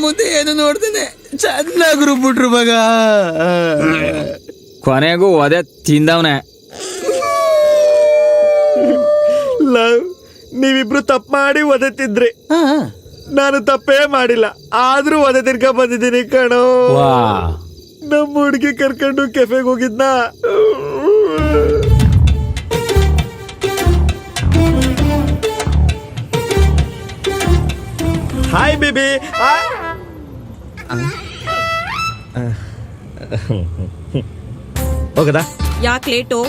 ಮುಂದೆ ಏನು ನೋಡ್ತೇನೆ ಚೆನ್ನಾಗಿ ರುಬ್ಬಿಟ್ರು ಮಗ. ಕೊನೆಗೂ ಅದೇ ತಿಂದವನೆ. ಲವ್, ನೀವಿಬ್ರು ತಪ್ಪು ಮಾಡಿ ಒದೆತಿದ್ರಿ, ನಾನು ತಪ್ಪೇ ಮಾಡಿಲ್ಲ, ಆದ್ರೂ ಒದೆ ತಿರ್ಗ ಬಂದಿದ್ದೀನಿ ಕಣೋ. ನಮ್ಮ ಹುಡುಗಿ ಕರ್ಕೊಂಡು ಕೆಫೆಗೆ ಹೋಗಿದ್ನ. Hi baby. ಹೋಗದಾ? ಯಾಕೆ ಲೇಟು?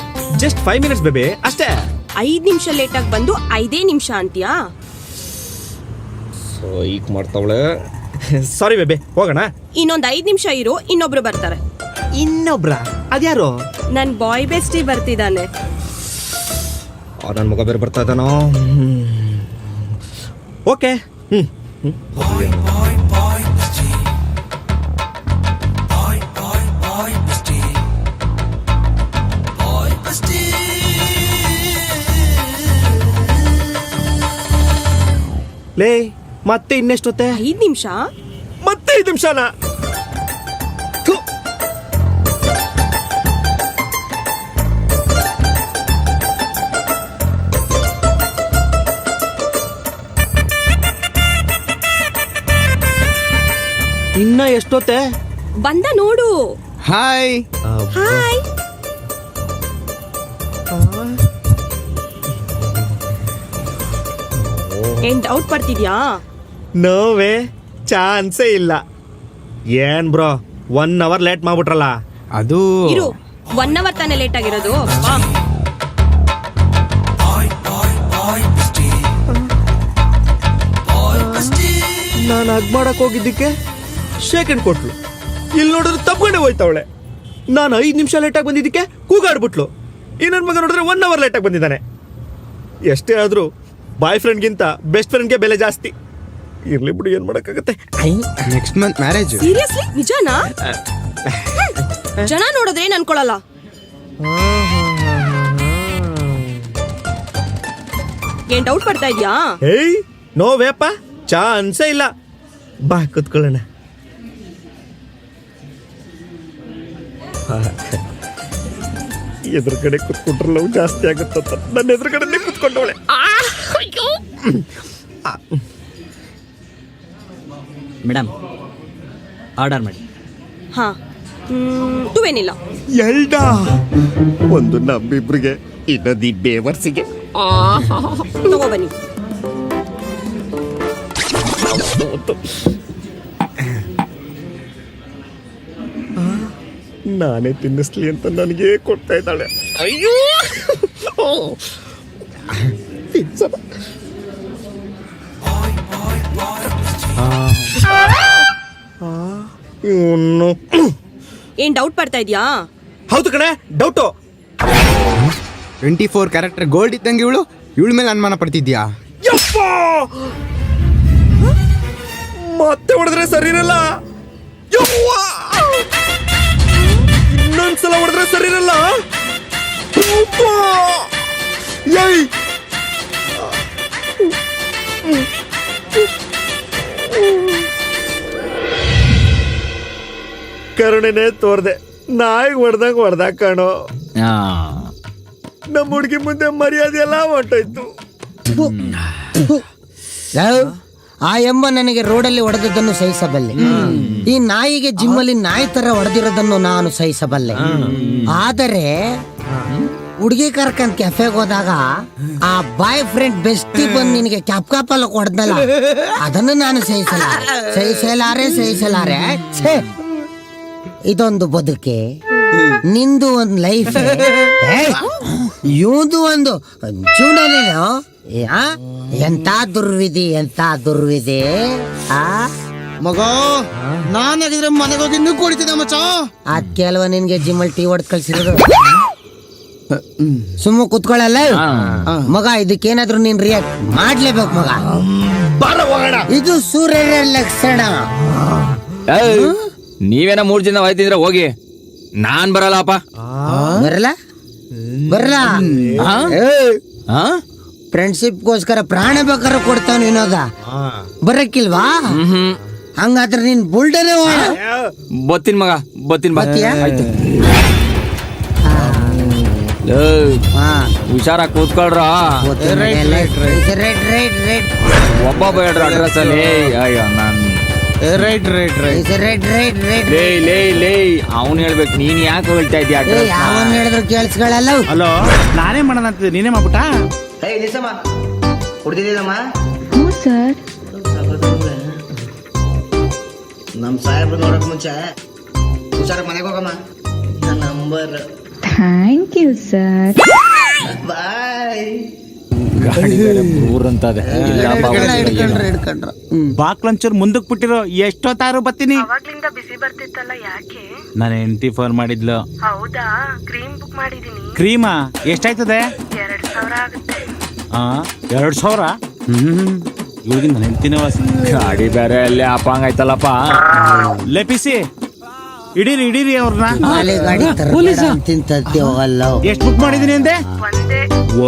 ಜಸ್ಟ್ 5 minutes ಬೇಬಿ, ಅಷ್ಟೇ. 5 ನಿಮಿಷ ಲೇಟಾಗಿ ಬಂದು 5 ನಿಮಿಷ ಅಂತೀಯಾ? ಸೊ ಈಗ ಮಾಡ್ತಾವಳೆ. ಸಾರಿ ಬೇಬಿ, ಹೋಗೋಣ. ಇನ್ನೊಂದ್ 5 ನಿಮಿಷ ಇರು, ಇನ್ನೊಬ್ರು ಬರ್ತಾರೆ. ಇನ್ನೊಬ್ರ? ಅದ್ಯಾರು? ನನ್ ಬಾಯ್ ಬೆಸ್ಟಿ ಬರ್ತಿದ್ದಾನೆ. ನನ್ನ ಮಗ ಬೇರೆ ಬರ್ತಾ ಇದ್ದಾನೋ. ಓಕೆ. ಲೇ, ಮತ್ತೆ ಇನ್ನೆಷ್ಟೊತ್ತೆ? 5 ನಿಮಿಷ? ಮತ್ತೆ 5 ನಿಮಿಷನಾ? ಇನ್ನ ಎಷ್ಟೊತ್ತೆ? ಬಂದ ನೋಡು. ಹಾಯ್. ಹಾಯ್. ಏನ್ ಡೌಟ್ ಪಡ್ತಿದ್ಯಾ? ನೋವೇ ಚಾನ್ಸೇ ಇಲ್ಲ. ಏನ್ ಬ್ರೋ 1 hour ಲೇಟ್ ಮಾಡ್ಬಿಟ್ರಲ್ಲ. ಅದು ಇರು, 1 hour ತಾನೇ ಲೇಟ್ ಆಗಿರೋದು. ಬಾ. ನಾನು ಹಗ್ ಮಾಡಕ್ ಹೋಗಿದ್ದಕ್ಕೆ ಸೆಕೆಂಡ್ ಕೊಟ್ಲು. ಇಲ್ಲಿ ನೋಡಿದ್ರೆ ತಪ್ಕೊಂಡೆ ಹೋಯ್ತವಳೆ. ನಾನು 5 ನಿಮಿಷ ಲೇಟಾಗಿ ಬಂದಿದ್ದಕ್ಕೆ ಕೂಗಾಡ್ಬಿಟ್ಲು. ಈ ನನ್ನ ಮಗ ನೋಡಿದ್ರೆ 1 hour ಲೇಟಾಗಿ ಬಂದಿದ್ದಾನೆ. ಎಷ್ಟೇ ಆದ್ರೂ ಬಾಯ್ ಫ್ರೆಂಡ್ಗಿಂತ ಬೆಸ್ಟ್ ಫ್ರೆಂಡ್ಗೆ ಬೆಲೆ ಜಾಸ್ತಿ. ಇರ್ಲಿ ಬಿಡು, ಏನ್ ಮಾಡಕ್ಕಾಗತ್ತೆ. Next month marriage. ಸೀರಿಯಸ್ಲಿ? ನಿಜನಾ? ಜನ ನೋಡಿದ್ರೆ ಏನ್ ಅನ್ಕೊಳಲ್ಲ. ಏನ್ ಡೌಟ್ ಪಡ್ತಾ ಇದ್ಯಾ? ಏಯ್ ನೋವೇಪ, ಚಾನ್ಸೇ ಇಲ್ಲ. ಬಾ ಕೂತ್ಕೊಳ್ಳೋಣ. ಎದುರುಗಡೆ ಕೂತ್ಕೊಂಡ್ರೆ ಲವ್ ಜಾಸ್ತಿ ಆಗುತ್ತ. ನನ್ನ ಎದುರುಗಡೆ ಕೂತ್ಕೊಂಡವಳೆ. ಮೇಡಮ್, ಆರ್ಡರ್ ಮಾಡಿ. ಹಾ, ತುವೇನಿಲ್ಲ. ಎಲ್ಡ ಒಂದು ನಮ್ಮಿಬ್ರಿಗೆ, ಇನ್ನೊಂದು ಬೇವರ್ಸಿಗೆ. ತಗೋ ಬನ್ನಿ. ನಾನೇ ತಿನ್ನಿಸ್ಲಿ ಅಂತ ನನಗೆ ಕೊಡ್ತಾ ಇದ್ದಾಳೆ. ಅಯ್ಯೋ, ಏನ್ ಡೌಟ್ ಪಡ್ತಾ ಇದ್ಯಾ? ಹೌದು ಕಣೆ, ಡೌಟು. 24 ಕ್ಯಾರೆಕ್ಟರ್ ಗೋಲ್ಡ್ ಇದ್ದಂಗೆ ಇವಳ ಮೇಲೆ ಅನುಮಾನ ಪಡ್ತಿದ್ಯಾ? ಮತ್ತೆ ಹೊಡೆದ್ರೆ ಸರಿ ಇರಲ್ಲ. ಇನ್ನೊಂದ್ಸಲ ಹೊಡೆದ್ರೆ ಸರಿ ಇರಲ್ಲ. ಕರುಣೆನೇ ತೋರ್ದೆ. ನಾಯಿಗೆ ಹೊಡೆದಾಗ ಕಾಣೋ. ನಮ್ಮ ಹುಡುಗಿ ಮುಂದೆ ಮರ್ಯಾದೆ ಎಲ್ಲ ಹೊಂಟೋಯ್ತು. ಆ ಎಂಬ ನನಗೆ ರೋಡಲ್ಲಿ ಹೊಡೆದದ್ದನ್ನು ಸಹಿಸಬಲ್ಲೆ. ಈ ನಾಯಿಗೆ ಜಿಮ್ಮಲ್ಲಿ ನಾಯಿ ತರ ಹೊಡೆದಿರೋದನ್ನು ನಾನು ಸಹಿಸಬಲ್ಲೆ. ಆದರೆ ಹುಡುಗಿ ಕರ್ಕಂತ ಕೆಫೆಗೆ ಹೋದಾಗ ಆ ಬಾಯ್ ಫ್ರೆಂಡ್ ಬೆಸ್ಟಿ ಬಂದು ನಿನಗೆ ಕ್ಯಾಪ್ಕಾಪಲ್ಲ ಹೊಡೆದಲ್ಲ, ಅದನ್ನು ನಾನು ಸಹಿಸಲಾರೆ. ಇದೊಂದು ಬದುಕೆ, ನಿಂದು ಒಂದು ಲೈಫ್, ಇವಂದು ಒಂದು ಜೀವನನೇನು. ಎಂತ ದುರ್ವಿಧಿ. ಮಗ, ನಾನಾಗಿದ್ರೆ ಮನೆಗೆ ಹೋಗಿ ಇನ್ನೂ ಕುಡಿತಿದ್ದೆ ಮಚ್ಚ. ಅದ್ ಕೆಲವ ನಿನ್ಗೆ ಜಿಮ್ಮಲ್ ಟೀ ಹೊಡೆದ್ ಕಳ್ಸಿರೋದು. ಸುಮ್ಮ ಕುತ್ಕೊಳ್ಳಲ್ಲ ಮಗ, ಇದಕ್ಕೇನಾದ್ರೂ ನೀನ್ ರಿಯಾಕ್ಟ್ ಮಾಡ್ಲೇಬೇಕು ಮಗ. ಇದು ಸೂರ್ಯನ ಲಕ್ಷಣ. ನೀವೇನ 3 ಜನ ಹೋಯ್ತಿದ್ರೆ ಹೋಗಿ, ನಾನ್ ಬರಲ್ಲಪ್ಪ. ಬರಲ್ಲ. ಫ್ರೆಂಡ್ಶಿಪ್ಗೋಸ್ಕರ ಪ್ರಾಣ ಬೇಕಾದ್ರೆ ಕೊಡ್ತಾವ ವಿನೋದ, ಬರಕ್ಕಿಲ್ವಾ? ಹಂಗಾದ್ರೆ ನೀನ್ ಬುಲ್ಡನೇ ಹೋಣ. ಬತ್ತೀನಿ ಮಗ ಬತ್ತೀನಿ ಬಾ ಬರ್ತೀಯಾ? ಆಯ್ತು ಹಾ ಹುಷಾರಾಗಿ ಕೂತ್ಕೊಳ್ರ ಒಬ್ಬ ಬೇಡ್ರ ಅಡ್ರೆಸ್ ಅಲ್ಲಿ ಅಯ್ಯೋ ನಾನ್ ರೈಟ್ ರೈಟ್ ರೈಟ್ ಲೇ ಲೇ ಲೇ ಅವನ್ ಹೇಳ್ಬೇಕು ನೀನ್ ಯಾಕೆ ಹೇಳ್ತಾ ಇದ್ದೀಯ ಅಡ್ರೆಸ್ ಯಾವನ್ ಹೇಳಿದ್ರು ಕೇಳಿಸ್ಕೊಳ್ಳಲ್ಲ. ಹಲೋ, ನಾನೇ ಮಾಡೋಣ ಅಂತಿದ್ದೆ, ನೀನೇ ಮಾಡ್ಬಿಟ್ಟ? ಕುಡ್ದಿದ್ದೀನಮ್ಮ ಹ್ಞೂ ಸರ್. ನಮ್ ಸಾಹೇಬ್ರು ನೋಡಕ್ ಮುಂಚೆ ಹುಷಾರ ಮನೆಗೆ ಹೋಗಮ್ಮ. Number thank you sir. Bye. ಗಾಡಿ ಬೇರೆ ಊರಂತದೆ ಹಿಡ್ಕೊಂಡ್ರ ಬಾಕ್ಲಂಚೂರ್ ಮುಂದಕ್ ಬಿಟ್ಟಿರೋ, ಎಷ್ಟೊತ್ತಾರು ಬರ್ತೀನಿ. ಅವಾಗ್ಲಿಂದ ಬಿಸಿ ಬರ್ತಿತ್ತಲ್ಲ, ಯಾಕೆ? ನನ್ನ ಹೆಂಡತಿ ಫೋನ್ ಮಾಡಿದ್ಲು. ಹೌದಾ? ಕ್ರೀಮ್ ಬುಕ್ ಮಾಡಿದೀನಿ. ಕ್ರೀಮಾ ಎಷ್ಟಾಯ್ತದೆ? 2,000 ಆಗುತ್ತೆ. 2,000? ಇವ್ರಿಗೆ ನನ್ನ ಹೆಂಡತಿನೇ ವಾಸ. ಗಾಡಿ ಬೇರೆ ಅಲ್ಲಿ ಅಪಾಂಗ್ ಆಯ್ತಲ್ಲಪ್ಪ. ಲೆಪಿಸಿ ಇಡೀರಿ ಅವ್ರನ್ನ. ಮಾಲೆ ಗಾಡಿ ತಿಂತತ್ತಿ ಹೋಗಲ್ಲ. ಎಷ್ಟು ಬುಕ್ ಮಾಡಿದೀನಿ ಅಂದೆ? ಒಂದೇ.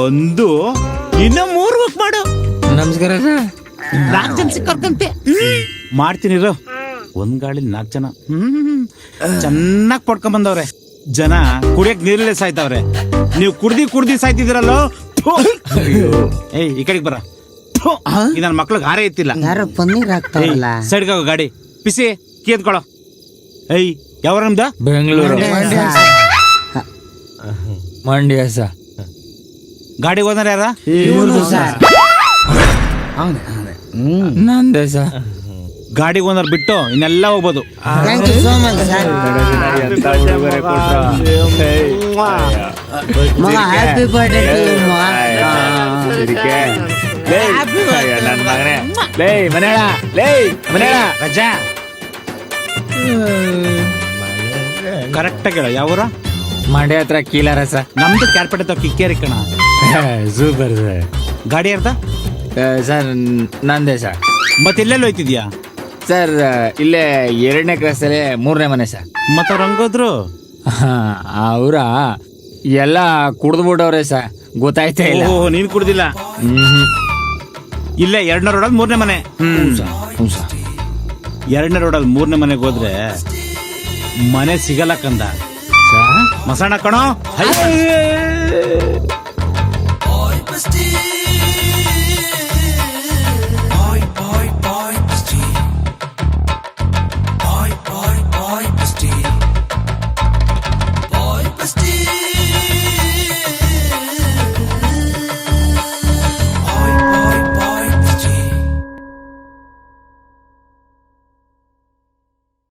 ಒಂದು, ಇನ್ನು 3 ಬುಕ್ ಮಾಡು. ನಮಸ್ಕಾರ ಸರ್. 4 ಜನ ಸಿಕ್ಕರ್ಕಂತೆ. ಮಾಡ್ತೀನಿ ಇರು. ಒಂದ್ ಗಾಡಿ 4 ಜನ. ಚೆನ್ನಾಗ್ ಪಡ್ಕೊಂಡ್ ಬಂದವ್ರೆ. ಜನ ಕುಡಿಯಕ್ ನೀರಲ್ಲೇ ಸಾಯ್ತಾವ್ರೆ. ನೀವು ಕುಡ್ದಿ ಸಾಯ್ತಿದಿರಲ್ಲೋ. ಏಯ್ ಈ ಕಡೆಗೆ ಬರ. ಈ ನನ್ನ ಮಕ್ಳಿಗೆ ಹಾರೇ ಇತ್ತಿಲ್ಲ. ಯಾರೋ ಪನ್ನೀರ್ ಹಾಕ್ತಾರಲ್ಲ. ಸೈಡ್ಗೆ ಹೋಗೋ ಗಾಡಿ ಪಿಸಿ ಕೀದ್ಕೊಳೋ. ಏಯ್ ಯಾವ ನಮ್ದ? ಬೆಂಗಳೂರು ಮಂಡ್ಯ ಸರ್. ಗಾಡಿಗೆ ಹೋದ್ರೆ ಯಾರ? ನಂದೇ ಸರ್. ಗಾಡಿಗೆ ಹೋದ್ರೆ ಬಿಟ್ಟು ಇನ್ನೆಲ್ಲ ಹೋಗ್ಬೋದು. Thank you so much sir. ಮಗ ಹ್ಯಾಪಿ ಬರ್ಡೇ ಟು ಯು ಮಗ. ನನ್ ಮಗನೇ ಮನೆಯ ರಜಾ ಕರೆಕ್ಟ್ ಆಗಿ ಹೇಳ. ಯಾವ ಮಂಡ್ಯ ಹತ್ರ ಕೀಲಾರ ಸರ್. ನಮ್ದು ಕ್ಯಾರ್ಪೇಟೆ ತಾವ್ ಕಿಕ್ಕೇರಿ ಕಣ. Super sir. ಗಾಡಿ ಅರ್ಧ ಸರ್ ನಂದೇ ಸರ್. ಮತ್ತೆ ಇಲ್ಲೆಲ್ಲ ಹೋಯ್ತಿದ್ಯಾ? ಸರ್ ಇಲ್ಲೇ 2ನೇ ಕ್ರಾಸಲ್ಲಿ 3ನೇ ಮನೆ ಸರ್. ಮತ್ತ ಅವ್ರು ಹಂಗೋದ್ರು? ಅವ್ರ ಎಲ್ಲ ಕುಡ್ದ್ಬಿಟ್ಟವ್ರೆ ಸರ್, ಗೊತ್ತಾಯ್ತಾ ಇಲ್ಲ. ಓ ನೀನ್ ಕುಡ್ದಿಲ್ಲ? ಇಲ್ಲೇ 2ನೇ ರೋಡಲ್ಲಿ 3ನೇ ಮನೆ. 2ನೇ ರೋಡಲ್ಲಿ 3ನೇ ಮನೆಗೆ ಹೋದ್ರೆ ಮನೆ ಸಿಗಲ್ಲ ಕಂದ. ಮಸಾಣ ಕಣೋ.